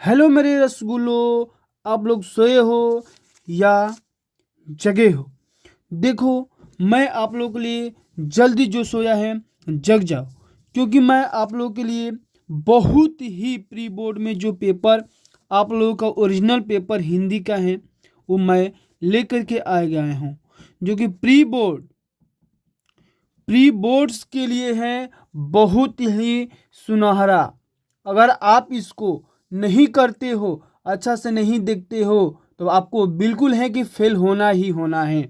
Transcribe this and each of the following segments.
Hello मेरे रसगुल्लो, आप लोग सोए हो या जगे हो? देखो, मैं आप लोगों के लिए जल्दी जो सोया है जग जाओ, क्योंकि मैं आप लोगों के लिए बहुत ही प्री बोर्ड में जो पेपर आप लोगों का ओरिजिनल पेपर हिंदी का है वो मैं लेकर के आ गया हूँ, जो कि प्री बोर्ड्स के लिए है बहुत ही सुनहरा। अगर आप इसको नहीं करते हो, अच्छा से नहीं देखते हो, तो आपको बिल्कुल है कि फेल होना ही होना है।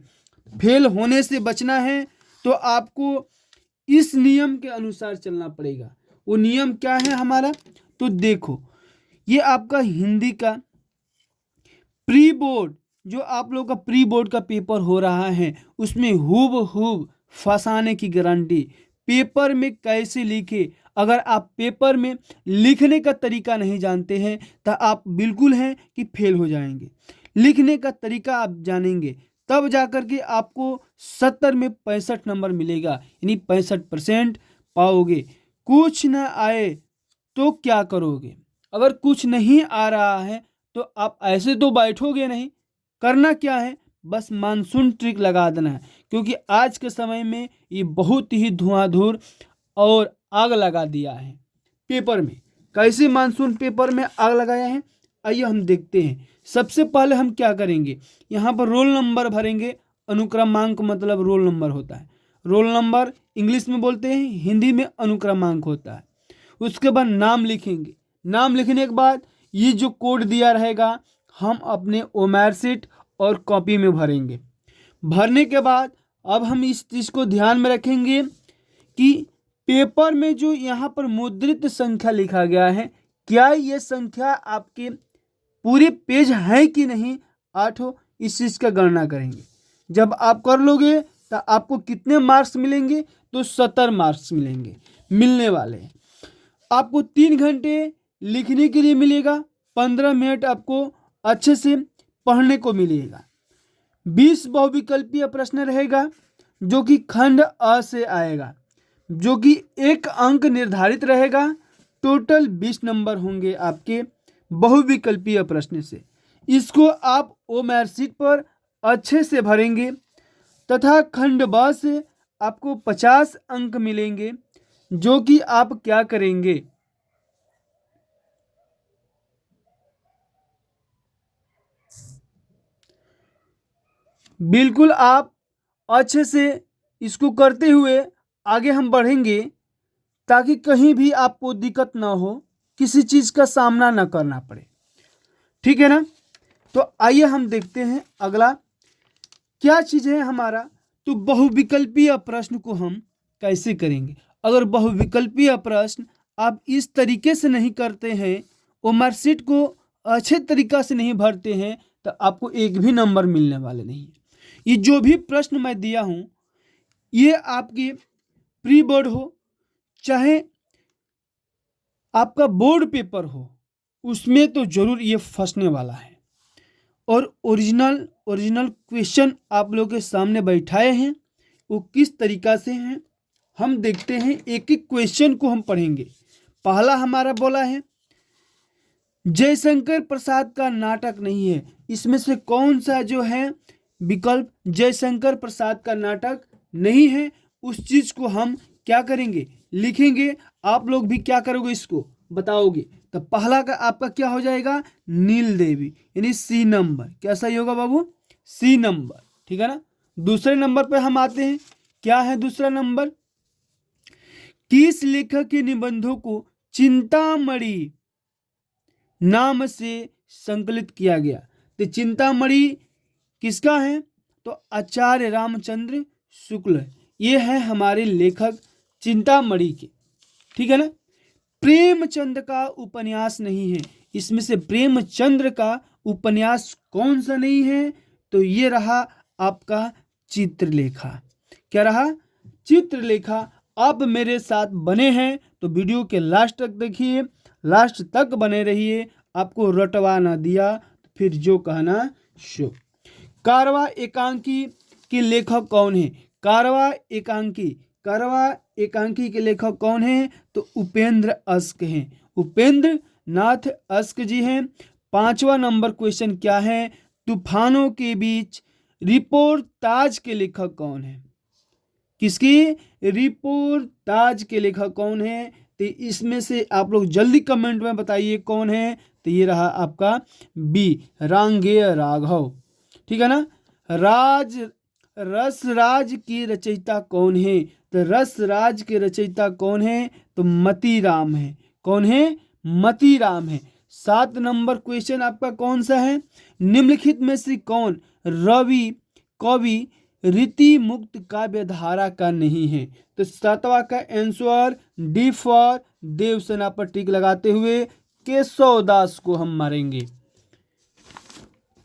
फेल होने से बचना है तो आपको इस नियम के अनुसार चलना पड़ेगा। वो नियम क्या है हमारा? तो देखो, ये आपका हिंदी का प्री बोर्ड, जो आप लोग का प्री बोर्ड का पेपर हो रहा है, उसमें हूब फंसाने की गारंटी। पेपर में कैसे लिखे, अगर आप पेपर में लिखने का तरीका नहीं जानते हैं तो आप बिल्कुल हैं कि फेल हो जाएंगे। लिखने का तरीका आप जानेंगे तब जाकर के आपको 70 में 65 नंबर मिलेगा, यानी 65% पाओगे। कुछ ना आए तो क्या करोगे? अगर कुछ नहीं आ रहा है तो आप ऐसे तो बैठोगे नहीं। करना क्या है? बस मानसून ट्रिक लगा देना है, क्योंकि आज के समय में ये बहुत ही धुआंधुर और आग लगा दिया है पेपर में। कैसे मानसून पेपर में आग लगाया है, आइए हम देखते हैं। सबसे पहले हम क्या करेंगे, यहाँ पर रोल नंबर भरेंगे। अनुक्रमांक मतलब रोल नंबर होता है। रोल नंबर इंग्लिश में बोलते हैं, हिंदी में अनुक्रमांक होता है। उसके बाद नाम लिखेंगे। नाम लिखने के बाद ये जो कोड दिया रहेगा हम अपने ओमैर शीट और कॉपी में भरेंगे। भरने के बाद अब हम इस चीज़ को ध्यान में रखेंगे कि पेपर में जो यहाँ पर मुद्रित संख्या लिखा गया है, क्या ये संख्या आपके पूरे पेज है कि नहीं, 8 हो, इस चीज़ का गणना करेंगे। जब आप कर लोगे तो आपको कितने मार्क्स मिलेंगे? तो 70 मार्क्स मिलने वाले हैं। आपको 3 घंटे लिखने के लिए मिलेगा, 15 मिनट आपको अच्छे से पढ़ने को मिलेगा। 20 बहुविकल्पीय प्रश्न रहेगा जो कि खंड अ से आएगा, जो कि 1 अंक निर्धारित रहेगा। टोटल 20 नंबर होंगे आपके बहुविकल्पीय प्रश्न से। इसको आप ओमैर शीट पर अच्छे से भरेंगे तथा खंड ब से आपको 50 अंक मिलेंगे, जो कि आप क्या करेंगे, बिल्कुल आप अच्छे से इसको करते हुए आगे हम बढ़ेंगे, ताकि कहीं भी आपको दिक्कत ना हो, किसी चीज़ का सामना ना करना पड़े। ठीक है ना? तो आइए हम देखते हैं अगला क्या चीज़ है हमारा। तो बहुविकल्पीय प्रश्न को हम कैसे करेंगे? अगर बहुविकल्पीय प्रश्न आप इस तरीके से नहीं करते हैं, वो मार्कशीट को अच्छे तरीका से नहीं भरते हैं, तो आपको एक भी नंबर मिलने वाले नहीं है। ये जो भी प्रश्न मैं दिया हूँ, ये आपके प्री बोर्ड हो चाहे आपका बोर्ड पेपर हो, उसमें तो जरूर ये फंसने वाला है। और ओरिजिनल क्वेश्चन आप लोगों के सामने बैठाए हैं, वो किस तरीका से हैं हम देखते हैं। एक एक क्वेश्चन को हम पढ़ेंगे। पहला हमारा बोला है, जयशंकर प्रसाद का नाटक नहीं है। इसमें से कौन सा जो है विकल्प जयशंकर प्रसाद का नाटक नहीं है, उस चीज को हम क्या करेंगे, लिखेंगे। आप लोग भी क्या करोगे, इसको बताओगे। तो पहला का आपका क्या हो जाएगा, नील देवी, यानी सी नंबर। क्या सही होगा बाबू? सी नंबर। ठीक है ना? दूसरे नंबर पे हम आते हैं। क्या है दूसरा नंबर? किस लेखक के निबंधों को चिंतामणि नाम से संकलित किया गया? तो चिंतामणि किसका है? तो आचार्य रामचंद्र शुक्ल, ये है हमारे लेखक चिंतामणि के। ठीक है ना? प्रेमचंद का उपन्यास नहीं है। इसमें से प्रेमचंद्र का उपन्यास कौन सा नहीं है? तो ये रहा आपका चित्रलेखा। क्या रहा? चित्रलेखा। आप मेरे साथ बने हैं तो वीडियो के लास्ट तक देखिए, लास्ट तक बने रहिए। आपको रटवा ना दिया तो फिर जो कहना सो। कारवा एकांकी के लेखक कौन है? कारवा एकांकी के लेखक कौन है? तो उपेंद्र अश्क हैं। उपेंद्र नाथ अस्क जी हैं। 5वां नंबर क्वेश्चन क्या है, तूफानों के बीच रिपोर्टाज के लेखक कौन है? किसकी? रिपोर्टाज के लेखक कौन है? तो इसमें से आप लोग जल्दी कमेंट में बताइए कौन है। तो ये रहा आपका बी, रांगेय राघव। ठीक है ना। रसराज की रचयिता कौन है? तो रसराज के रचयिता कौन है? तो मतीराम है। कौन है? मतीराम है। 7 नंबर क्वेश्चन आपका कौन सा है, निम्नलिखित में से कौन रवि कवि रीति मुक्त काव्य धारा का नहीं है? तो 7वां का आंसर डी फॉर देवसेना पर टिक लगाते हुए केशव दास को हम मारेंगे।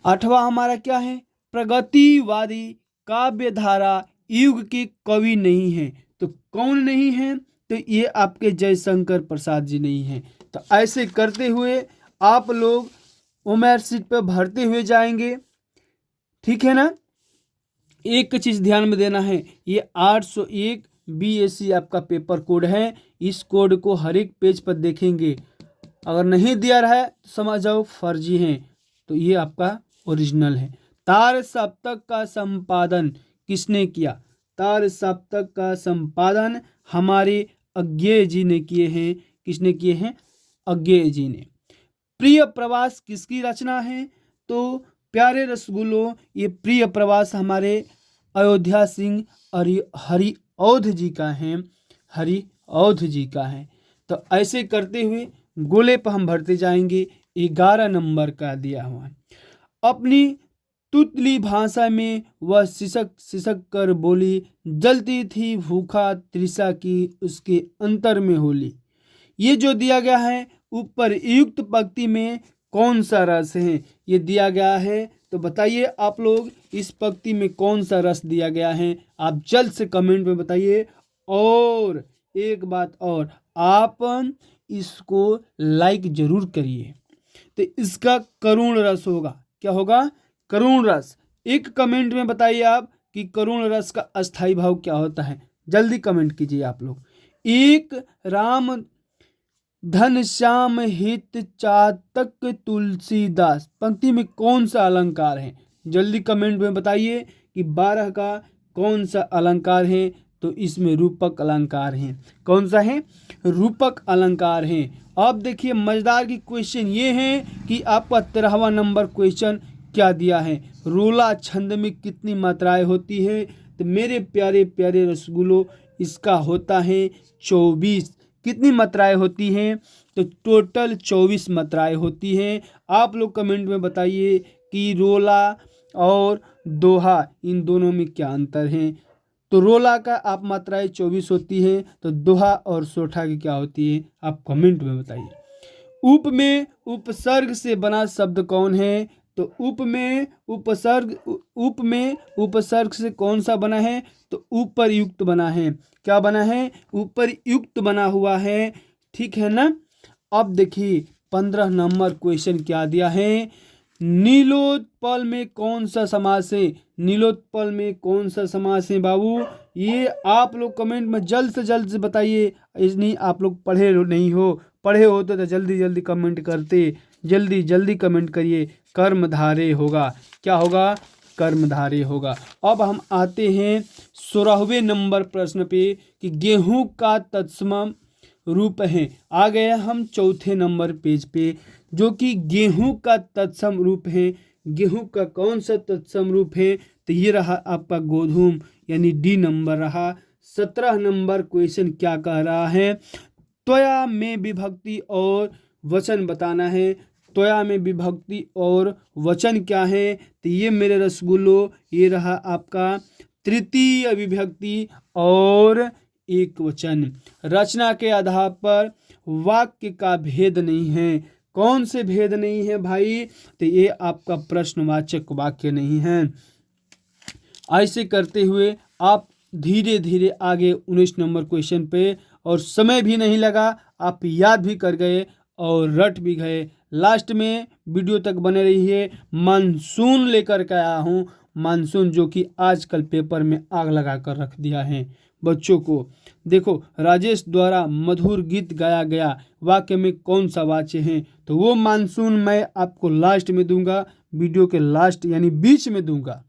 8वां हमारा क्या है, प्रगतिवादी काव्य धारा युग के कवि नहीं है। तो कौन नहीं है? तो ये आपके जयशंकर प्रसाद जी नहीं है। तो ऐसे करते हुए आप लोग उमेर सीट पर भरते हुए जाएंगे। ठीक है ना। एक चीज ध्यान में देना है, ये 801 BSc आपका पेपर कोड है। इस कोड को हर एक पेज पर देखेंगे, अगर नहीं दिया रहा है तो समझ जाओ फर्जी है। तो ये आपका ओरिजिनल है। तार सप्तक का संपादन किसने किया? तार सप्तक का संपादन हमारे अज्ञेय जी ने किए हैं। किसने किए हैं? अज्ञेय जी ने। प्रिय प्रवास किसकी रचना है? तो प्यारे रसगुल्लो, ये प्रिय प्रवास हमारे अयोध्या सिंह हरिऔध जी का है। हरिऔध जी का है। तो ऐसे करते हुए गोले पर हम भरते जाएंगे। 11 नंबर का दिया हुआ है, अपनी तुतली भाषा में वह सिसक सिसक कर बोली, जलती थी भूखा तृषा की उसके अंतर में होली। ये जो दिया गया है ऊपर युक्त पंक्ति में कौन सा रस है? ये दिया गया है। तो बताइए आप लोग इस पंक्ति में कौन सा रस दिया गया है? आप जल्द से कमेंट में बताइए। और एक बात और, आप इसको लाइक जरूर करिए। तो इसका करुण रस होगा। क्या होगा? करुण रस। एक कमेंट में बताइए आप कि करुण रस का अस्थाई भाव क्या होता है। जल्दी कमेंट कीजिए आप लोग। एक राम धन श्याम हित चातक तुलसीदास पंक्ति में कौन सा अलंकार है? जल्दी कमेंट में बताइए कि 12 का कौन सा अलंकार है। तो इसमें रूपक अलंकार है। कौन सा है? रूपक अलंकार है। अब देखिए मजेदार की क्वेश्चन ये है कि आपका 13वां नंबर क्वेश्चन क्या दिया है, रोला छंद में कितनी मात्राएं होती है? तो मेरे प्यारे प्यारे रसगुल्लो, इसका होता है 24। कितनी मात्राएं होती हैं? तो टोटल 24 मात्राएं होती हैं। आप लोग कमेंट में बताइए कि रोला और दोहा इन दोनों में क्या अंतर है। तो रोला का आप मात्राएं 24 होती है, तो दोहा और सोठा की क्या होती है? आप कमेंट में बताइए। उप में उपसर्ग से बना शब्द कौन है? तो उप में उपसर्ग से कौन सा बना है? तो ऊपर युक्त बना है। क्या बना है? ऊपर युक्त बना हुआ है। ठीक है ना। अब देखिए 15 नंबर क्वेश्चन क्या दिया है, नीलोत्पल में कौन सा समास है? नीलोत्पल में कौन सा समास है बाबू? ये आप लोग कमेंट में जल्द से बताइए। इसलिए आप लोग पढ़े नहीं हो, पढ़े हो तो जल्दी जल्दी कमेंट करते, जल्दी कमेंट करिए। कर्मधारय होगा। क्या होगा? कर्मधारय होगा। अब हम आते हैं 16वें नंबर प्रश्न पे कि गेहूं का तत्सम रूप है। आ गए हम 4थे नंबर पेज पे, जो कि गेहूं का तत्सम रूप है। गेहूं का कौन सा तत्सम रूप है? तो ये रहा आपका गोधूम, यानी डी नंबर रहा। 17 नंबर क्वेश्चन क्या कह रहा है, त्वया में विभक्ति और वचन बताना है। त्वया में विभक्ति और वचन क्या है? तो ये मेरे रसगुल्लो, ये रहा आपका तृतीय विभक्ति और एक वचन। रचना के आधार पर वाक्य का भेद नहीं है। कौन से भेद नहीं है भाई? तो ये आपका प्रश्नवाचक वाक्य नहीं है। ऐसे करते हुए आप धीरे धीरे आगे 19 नंबर क्वेश्चन पे, और समय भी नहीं लगा, आप याद भी कर गए और रट भी गए। लास्ट में वीडियो तक बने रहिए। मानसून लेकर के आया हूँ, मानसून जो कि आजकल पेपर में आग लगा कर रख दिया है। बच्चों को। देखो, राजेश द्वारा मधुर गीत गाया गया वाक्य में कौन सा वाच्य है? तो वो मानसून मैं आपको लास्ट में दूंगा, वीडियो के लास्ट यानी बीच में दूंगा।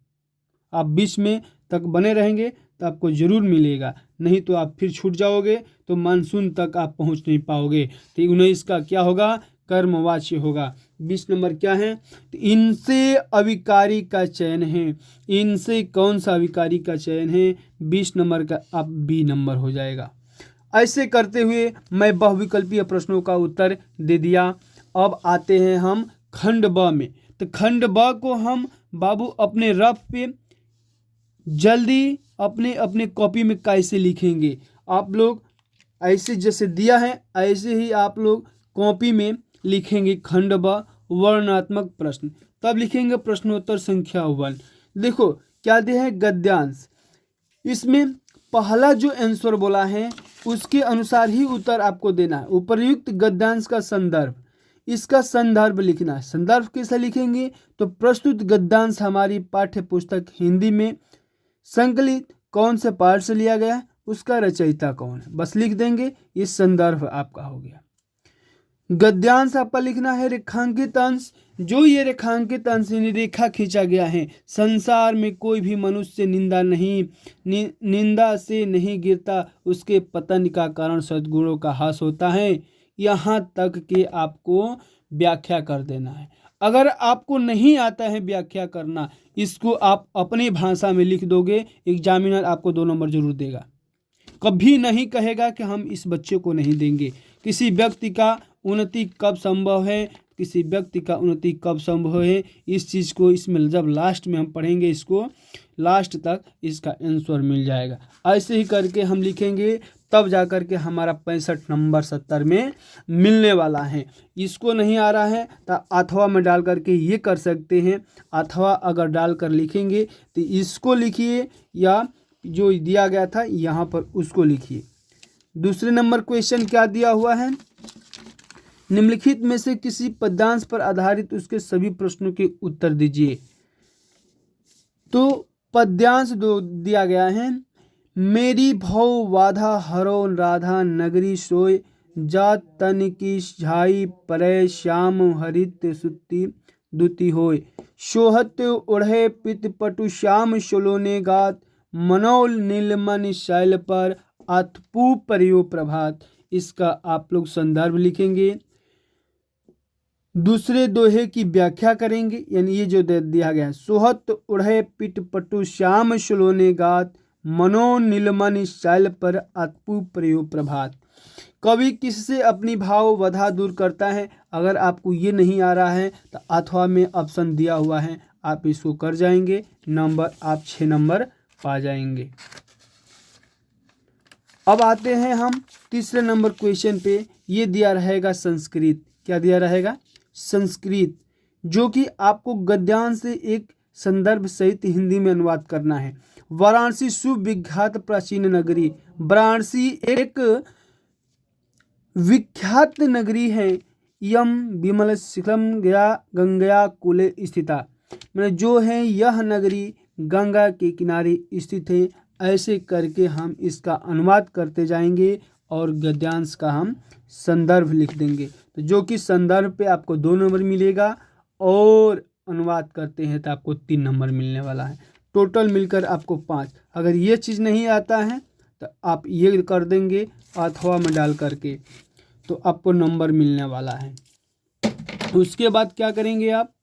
आप बीच में तक बने रहेंगे तो आपको ज़रूर मिलेगा, नहीं तो आप फिर छूट जाओगे तो मानसून तक आप पहुंच नहीं पाओगे। तो 19 का क्या होगा? कर्मवाच्य होगा। 20 नंबर क्या है? तो इनसे अविकारी का चयन है। इनसे कौन सा अविकारी का चयन है? 20 नंबर का आप बी नंबर हो जाएगा। ऐसे करते हुए मैं बहुविकल्पीय प्रश्नों का उत्तर दे दिया। अब आते हैं हम खंड ब में। तो खंड ब को हम बाबू अपने रफ पे जल्दी अपने अपने कॉपी में कैसे लिखेंगे? आप लोग ऐसे जैसे दिया है ऐसे ही आप लोग कॉपी में लिखेंगे। खंड ब वर्णनात्मक प्रश्न, तब लिखेंगे प्रश्नोत्तर संख्या 1। देखो क्या दिया है? गद्यांश। इसमें पहला जो आंसर बोला है उसके अनुसार ही उत्तर आपको देना है। उपर्युक्त गद्यांश का संदर्भ, इसका संदर्भ लिखना है। संदर्भ कैसे लिखेंगे? तो प्रस्तुत गद्यांश हमारी पाठ्य पुस्तक हिंदी में संकलित कौन से पाठ से लिया गया है, उसका रचयिता कौन है, बस लिख देंगे। ये संदर्भ आपका हो गया। गद्यांश आपका लिखना है रेखांकित अंश। जो ये रेखांकित अंश यानी रेखा खींचा गया है। संसार में कोई भी मनुष्य निंदा से नहीं गिरता, उसके पतन का कारण सद्गुणों का ह्रास होता है। यहाँ तक कि आपको व्याख्या कर देना है। अगर आपको नहीं आता है व्याख्या करना, इसको आप अपनी भाषा में लिख दोगे, एग्जामिनर आपको 2 नंबर जरूर देगा। कभी नहीं कहेगा कि हम इस बच्चे को नहीं देंगे। किसी व्यक्ति का उन्नति कब संभव है, किसी व्यक्ति का उन्नति कब संभव है, इस चीज़ को इसमें जब लास्ट में हम पढ़ेंगे, इसको लास्ट तक इसका आंसर मिल जाएगा। ऐसे ही करके हम लिखेंगे, तब जा कर के हमारा 65 नंबर 70 में मिलने वाला है। इसको नहीं आ रहा है तो अथवा में डाल करके ये कर सकते हैं। अथवा अगर डाल कर लिखेंगे तो इसको लिखिए, या जो दिया गया था यहाँ पर उसको लिखिए। दूसरे नंबर क्वेश्चन क्या दिया हुआ है? निम्नलिखित में से किसी पद्यांश पर आधारित उसके सभी प्रश्नों के उत्तर दीजिए। तो पद्यांश दो दिया गया है। मेरी भव वाधा हरो राधा नगरी सोय, जा तन की झाई परे श्याम हरित सुति दुति होय, सोहत उड़े पित पटु श्याम शोलोने गात, मनोल नीलमन शैल पर अतपू परियो प्रभात। इसका आप लोग संदर्भ लिखेंगे। दूसरे दोहे की व्याख्या करेंगे, यानी ये जो दिया गया है, सोहत उड़े पिट पटु श्याम शोलोने गात, मनो नीलमन शैल पर अतपू परियो प्रभात। कवि किससे अपनी भाव वधा दूर करता है? अगर आपको ये नहीं आ रहा है तो अथवा में ऑप्शन दिया हुआ है, आप इसको कर जाएंगे, नंबर आप 6 नंबर पा जाएंगे। अब आते हैं हम तीसरे नंबर क्वेश्चन पे। ये दिया रहेगा संस्कृत। क्या दिया रहेगा? संस्कृत, जो कि आपको गद्यांश से एक संदर्भ सहित हिंदी में अनुवाद करना है। वाराणसी सुविख्यात प्राचीन नगरी। वाराणसी एक विख्यात नगरी है। यम विमल शिखरम गया गंगा कुले स्थिता, मतलब जो है यह नगरी गंगा के किनारे स्थित है। ऐसे करके हम इसका अनुवाद करते जाएंगे और गद्यांश का हम संदर्भ लिख देंगे। तो जो कि संदर्भ पे आपको 2 नंबर मिलेगा और अनुवाद करते हैं तो आपको 3 नंबर मिलने वाला है। टोटल मिलकर आपको 5। अगर ये चीज़ नहीं आता है तो आप ये कर देंगे अथवा में डाल करके, तो आपको नंबर मिलने वाला है। उसके बाद क्या करेंगे आप?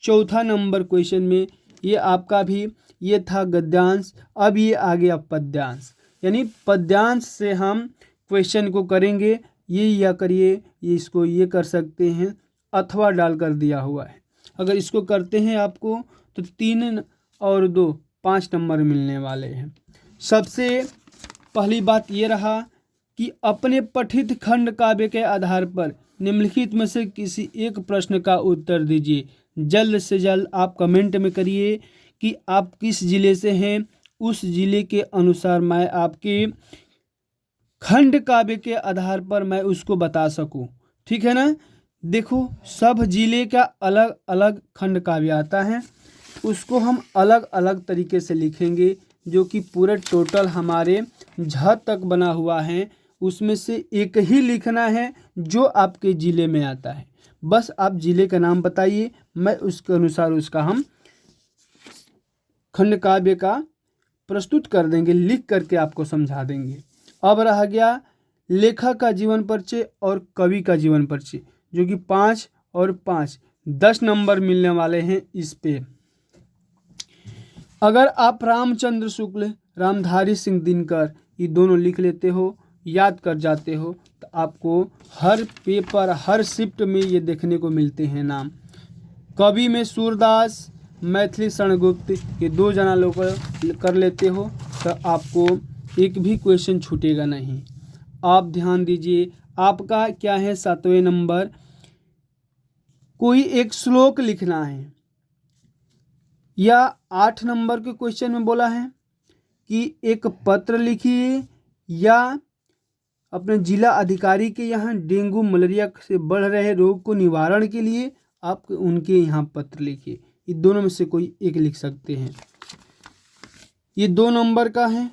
चौथा नंबर क्वेश्चन में ये आपका भी ये था गद्यांश। अब ये आ गया पद्यांश, यानी पद्यांश से हम क्वेश्चन को करेंगे। ये या करिए, ये इसको ये कर सकते हैं, अथवा डाल कर दिया हुआ है। अगर इसको करते हैं आपको तो 3 और 2 5 नंबर मिलने वाले हैं। सबसे पहली बात ये रहा कि अपने पठित खंड काव्य के आधार पर निम्नलिखित में से किसी एक प्रश्न का उत्तर दीजिए। जल्द से जल्द आप कमेंट में करिए कि आप किस जिले से हैं, उस जिले के अनुसार मैं आपके खंड काव्य के आधार पर मैं उसको बता सकूं। ठीक है ना? देखो, सब जिले का अलग अलग खंड काव्य आता है, उसको हम अलग अलग तरीके से लिखेंगे। जो कि पूरे टोटल हमारे झ तक बना हुआ है, उसमें से एक ही लिखना है जो आपके ज़िले में आता है। बस आप ज़िले का नाम बताइए, मैं उसके अनुसार उसका हम खंड काव्य का प्रस्तुत कर देंगे, लिख करके आपको समझा देंगे। अब रह गया लेखक का जीवन परिचय और कवि का जीवन परिचय, जो कि 5 और 5 10 नंबर मिलने वाले हैं इस पे। अगर आप रामचंद्र शुक्ल, रामधारी सिंह दिनकर ये दोनों लिख लेते हो, याद कर जाते हो, तो आपको हर पेपर हर शिफ्ट में ये देखने को मिलते हैं नाम। कवि में सूरदास, मैथिली शरणगुप्त, ये 2 जना लोग कर लेते हो तो आपको एक भी क्वेश्चन छूटेगा नहीं। आप ध्यान दीजिए, आपका क्या है 7वें नंबर, कोई एक श्लोक लिखना है, या 8 नंबर के क्वेश्चन में बोला है कि एक पत्र लिखिए या अपने जिला अधिकारी के यहाँ डेंगू मलेरिया से बढ़ रहे रोग को निवारण के लिए आप उनके यहाँ पत्र लिखिए। ये दोनों में से कोई एक लिख सकते हैं। ये 2 नंबर का है,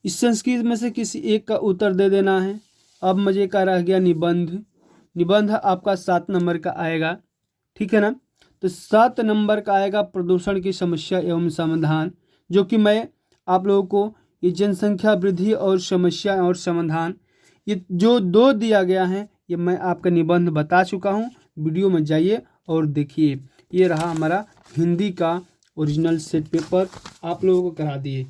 इस संस्कृत में से किसी एक का उत्तर दे देना है। अब मजे का रह गया निबंध। निबंध आपका 7 नंबर का आएगा, ठीक है ना। तो 7 नंबर का आएगा प्रदूषण की समस्या एवं समाधान, जो कि मैं आप लोगों को ये जनसंख्या वृद्धि और समस्या और समाधान, ये जो 2 दिया गया है, ये मैं आपका निबंध बता चुका हूँ। वीडियो में जाइए और देखिए। ये रहा हमारा हिंदी का ओरिजिनल सेट पेपर, आप लोगों को करा दिए।